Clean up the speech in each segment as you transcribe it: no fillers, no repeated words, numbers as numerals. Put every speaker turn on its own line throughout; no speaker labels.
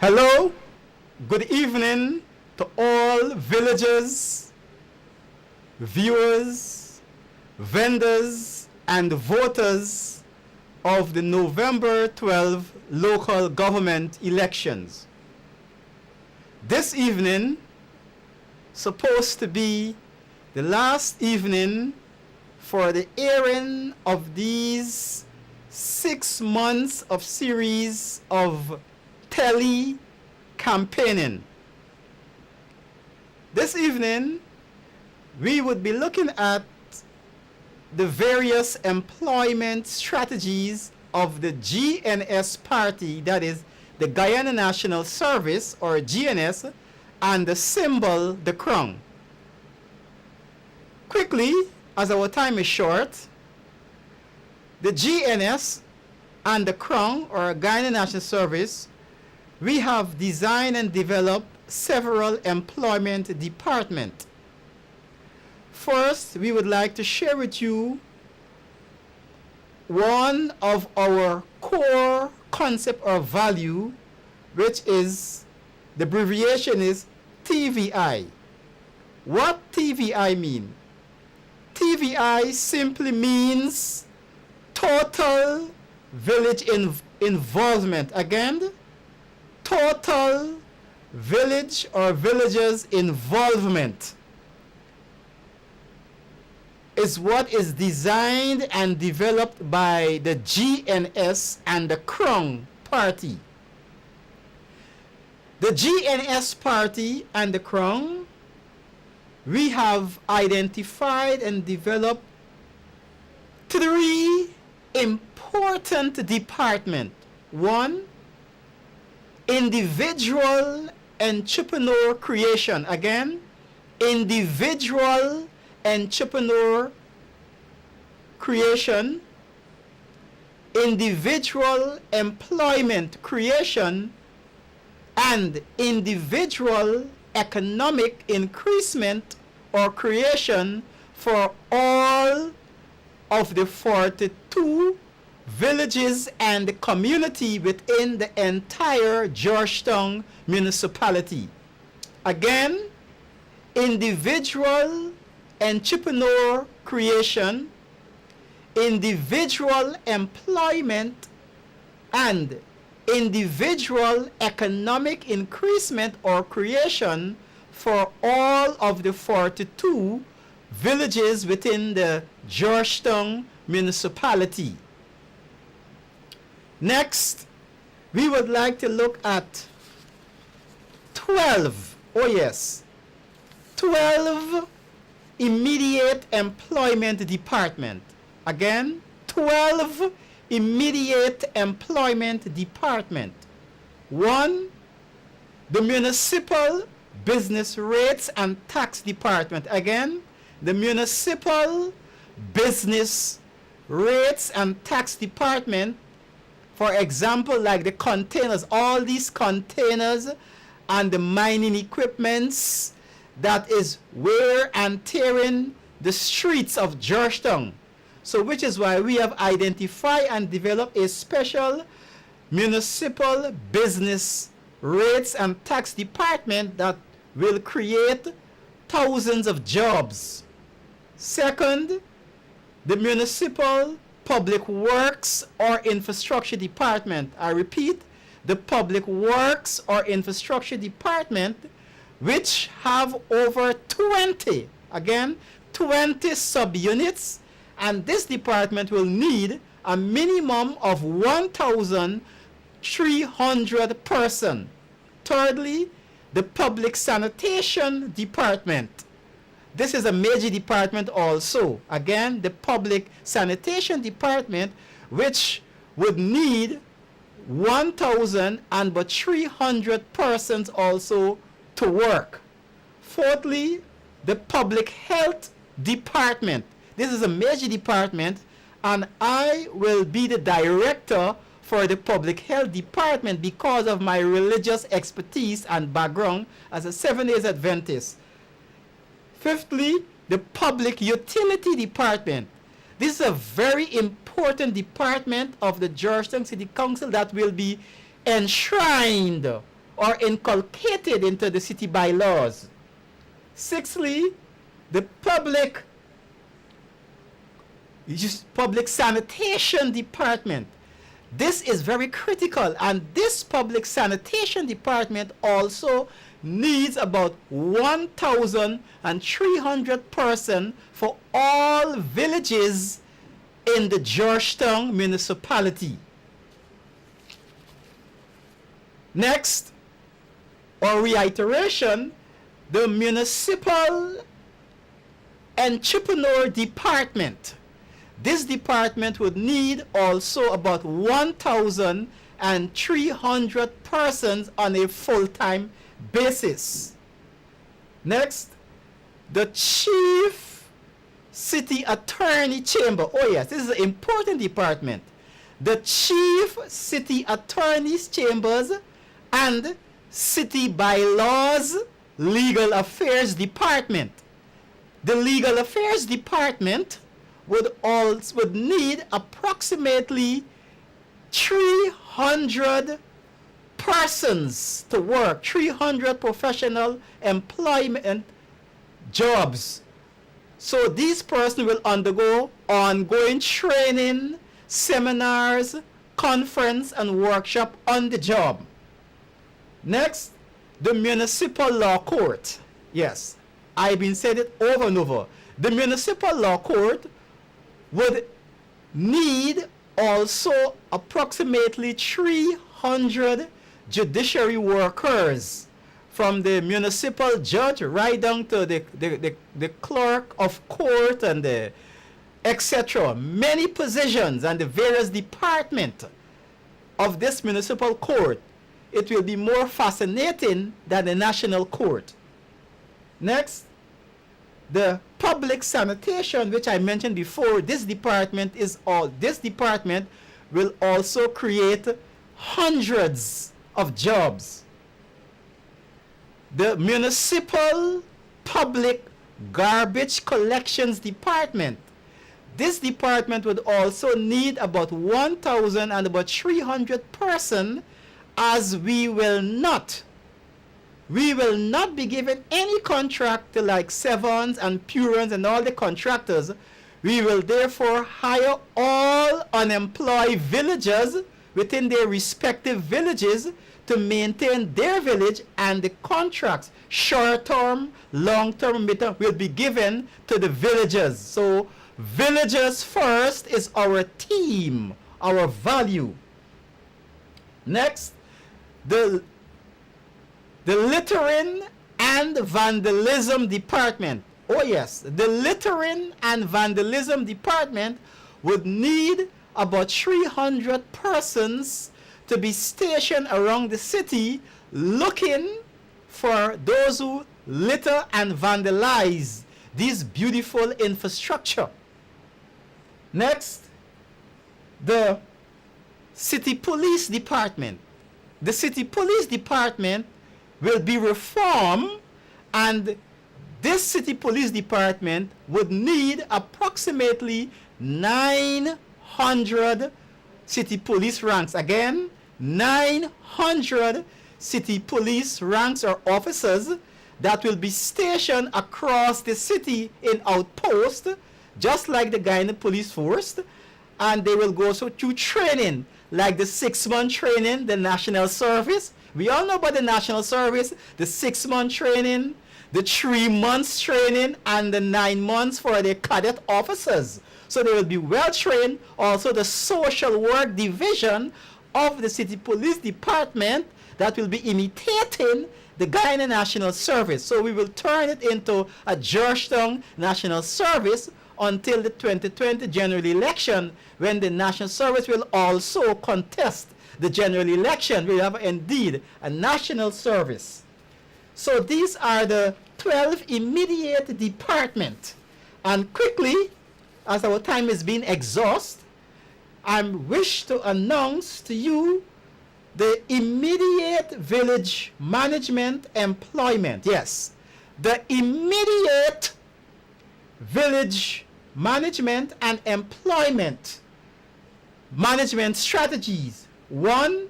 Hello, good evening to all villagers, viewers, vendors, and voters of the November 12 local government elections. This evening, supposed to be the last evening for the airing of these 6 months of series of campaigning. This evening, we would be looking at the various employment strategies of the GNS party, that is the Guyana National Service, or GNS, and the Semple, the Crown. Quickly, as our time is short, the GNS and the Crown, or Guyana National Service, we have designed and developed several employment departments. First, we would like to share with you one of our core concept or value, which is, the abbreviation is TVI. What TVI mean? TVI simply means total village involvement. Again, total village or villagers involvement is what is designed and developed by the GNS and the Crown party. The GNS party and the Crown, we have identified and developed 3 important departments. 1, individual entrepreneur creation. Again, individual entrepreneur creation, individual employment creation, and individual economic increasement or creation for all of the 42 villages and the community within the entire Georgetown municipality. Again, individual entrepreneur creation, individual employment, and individual economic increasement or creation for all of the 42 villages within the Georgetown municipality. Next, we would like to look at 12 immediate employment department. Again, 12 immediate employment department. 1, the municipal business rates and tax department. Again, the municipal business rates and tax department. For example, like the containers, all these containers and the mining equipments that is wear and tearing the streets of Georgetown. So which is why we have identified and developed a special municipal business rates and tax department that will create thousands of jobs. Second, the municipal public works or infrastructure department. I repeat, the public works or infrastructure department, which have over 20 subunits, and this department will need a minimum of 1,300 persons. Thirdly, the public sanitation department. This is a major department also. Again, the public sanitation department, which would need 1,300 persons also to work. Fourthly, the public health department. This is a major department, and I will be the director for the public health department because of my religious expertise and background as a 7 Days Adventist. Fifthly, the public utility department. This is a very important department of the Georgetown City Council that will be enshrined or inculcated into the city bylaws. Sixthly, the public sanitation department. This is very critical, and this public sanitation department also needs about 1,300 persons for all villages in the Georgetown municipality. Next, or reiteration, the municipal entrepreneur department. This department would need also about 1,300 persons on a full-time basis. Next, the Chief City Attorney Chamber. Oh yes, this is an important department. The Chief City Attorney's Chambers and City Bylaws Legal Affairs Department. The Legal Affairs Department would need approximately 300 persons to work, 300 professional employment jobs. So these persons will undergo ongoing training, seminars, conference, and workshop on the job. Next, the municipal law court. Yes, I've been said it over and over. The municipal law court would need also approximately 300 judiciary workers, from the municipal judge right down to the clerk of court and the etc. Many positions and the various departments of this municipal court. It will be more fascinating than the national court. Next, the public sanitation, which I mentioned before. This department will also create hundreds of jobs. The municipal public garbage collections department. This department would also need about 1,000 and about 300 persons, as we will not be given any contract to like Sevens and Purans and all the contractors. We will therefore hire all unemployed villagers within their respective villages to maintain their village, and the contracts, short-term, long-term, mid-term, will be given to the villagers. So villagers first is our theme, our value. Next, the littering and vandalism department. Oh yes, the littering and vandalism department would need about 300 persons to be stationed around the city looking for those who litter and vandalize this beautiful infrastructure. Next, the city police department. The city police department will be reformed, and this city police department would need approximately 900 city police ranks. Again, 900 city police ranks or officers that will be stationed across the city in outposts, just like the Guyana police force, and they will go through training, like the 6-month training, the national service. We all know about the national service, the 6-month training, the 3 months training, and the 9 months for the cadet officers. So they will be well trained. Also the social work division of the city police department that will be imitating the Guyana National Service. So we will turn it into a Georgetown National Service until the 2020 general election, when the National Service will also contest the general election. We have indeed a national service. So these are the 12 immediate departments. And quickly, as our time is being exhausted, I wish to announce to you the immediate village management employment. Yes, the immediate village management and employment management strategies. 1,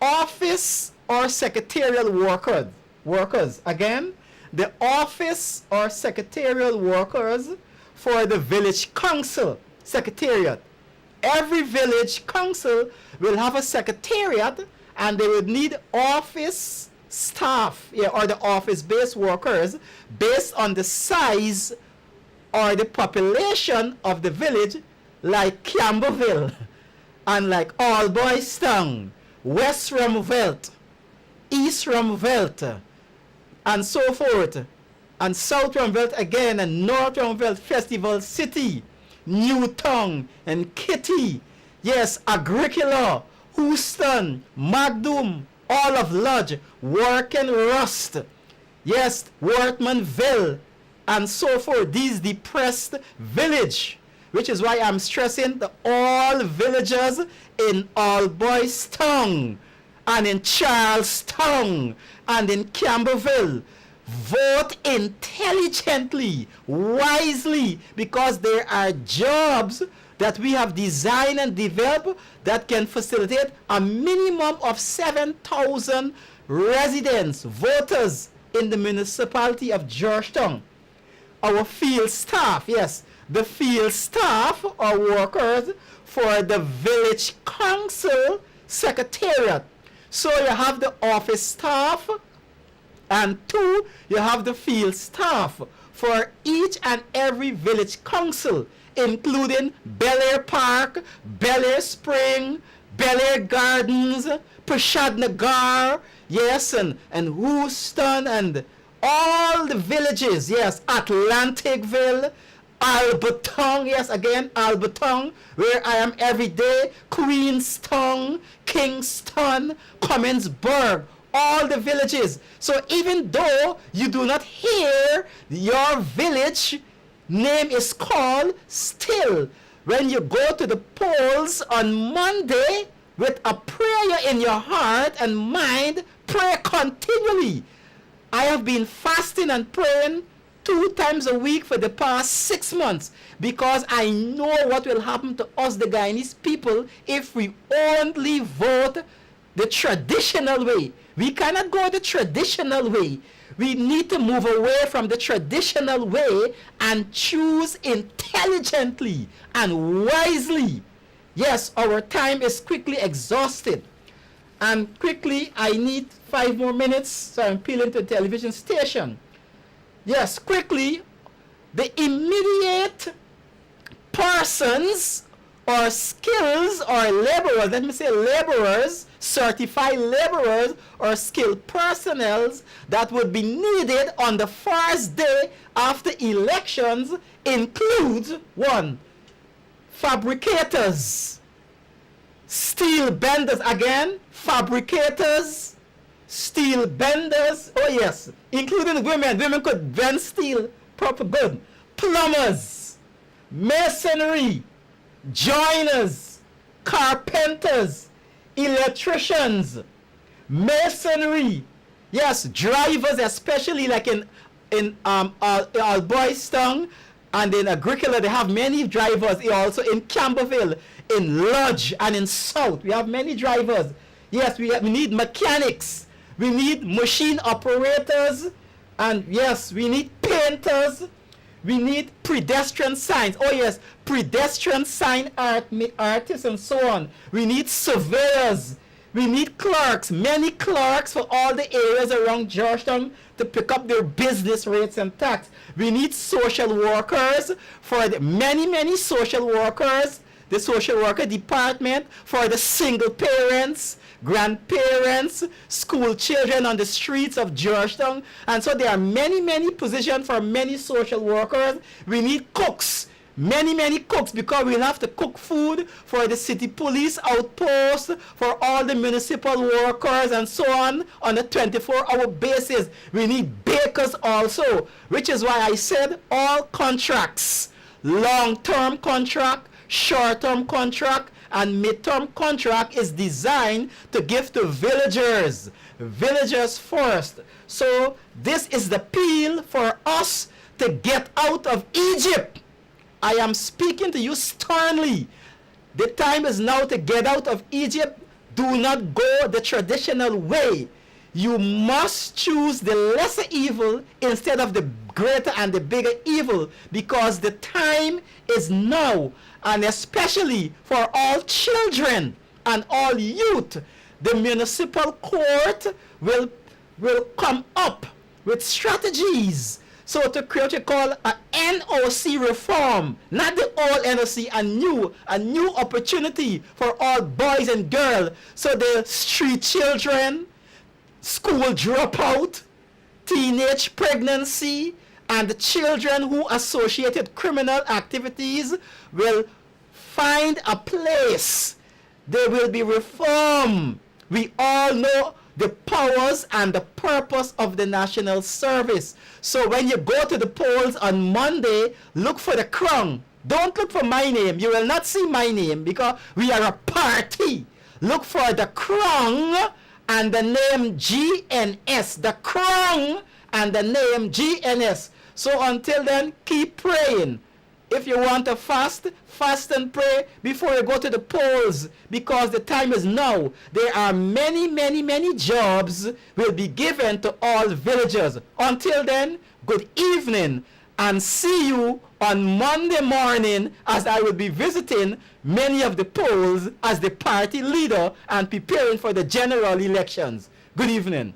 office or secretarial workers. Again, the office or secretarial workers for the village council secretariat. Every village council will have a secretariat, and they would need office staff, or the office-based workers based on the size or the population of the village, like Camberville and like Alboystown, West Rumvelt, East Rumvelt, and so forth, and South Rumvelt again, and North Rumvelt, Festival City, Newtown, and Kitty, yes, Agricola, Houston, Magdum, all of Lodge, Work and Rust, yes, Wortmanville, and so forth. These depressed village, which is why I'm stressing the all villagers in Alboystown and in Charlestown and in Camberville, vote intelligently, wisely, because there are jobs that we have designed and developed that can facilitate a minimum of 7,000 residents, voters in the municipality of Georgetown. Our field staff, yes, the field staff or workers for the village council secretariat. So you have the office staff, and 2, you have the field staff for each and every village council, including Bel Air Park, Bel Air Spring, Bel Air Gardens, Prashadnagar, yes, and Houston, and all the villages, yes, Atlanticville, Alberton, yes, again, Alberton, where I am every day, Queenstown, Kingston, Commonsburg, all the villages. So even though you do not hear your village name is called, still, when you go to the polls on Monday with a prayer in your heart and mind, pray continually. I have been fasting and praying 2 times a week for the past 6 months, because I know what will happen to us, the Guyanese people, if we only vote the traditional way. We cannot go the traditional way. We need to move away from the traditional way and choose intelligently and wisely. Yes, our time is quickly exhausted. And quickly, I need 5 more minutes, so I'm peeling to the television station. Yes, quickly, the immediate persons or skills or laborers, let me say laborers, certified laborers or skilled personnel that would be needed on the first day after elections includes 1, fabricators, steel benders, again, fabricators, steel benders, oh yes, including women. Women could bend steel proper good. Plumbers, masonry, joiners, carpenters, electricians, masonry, yes, drivers, especially like in Alboystown and in Agricola, they have many drivers. Also in Camberville, in Lodge, and in South, we have many drivers. Yes, we need mechanics, we need machine operators, and yes, we need painters, we need pedestrian signs. Oh yes, pedestrian sign artists and so on. We need surveyors. We need clerks, many clerks for all the areas around Georgetown to pick up their business rates and tax. We need social workers for the many social workers, the social worker department for the single parents, grandparents, school children on the streets of Georgetown. And so there are many positions for many social workers. We need cooks, many cooks, because we'll have to cook food for the city police outpost, for all the municipal workers and so on a 24-hour basis. We need bakers also, which is why I said all contracts, long-term contract, short-term contract, and mid-term contract is designed to give to villagers first. So this is the appeal for us to get out of Egypt. I am speaking to you sternly. The time is now to get out of Egypt. Do not go the traditional way. You must choose the lesser evil instead of the greater and the bigger evil, because the time is now, and especially for all children and all youth, the municipal court will come up with strategies. So to create what you call a NOC reform, not the old NOC, a new opportunity for all boys and girls. So the street children, school dropout, teenage pregnancy, and the children who associated criminal activities will find a place. They will be reformed. We all know the powers and the purpose of the national service. So when you go to the polls on Monday, look for the crown. Don't look for my name. You will not see my name because we are a party. Look for the crown and the name GNS. The crown and the name GNS. So until then, keep praying. If you want to fast, fast and pray before you go to the polls, because the time is now. There are many, many, many jobs will be given to all villagers. Until then, good evening, and see you on Monday morning as I will be visiting many of the polls as the party leader and preparing for the general elections. Good evening.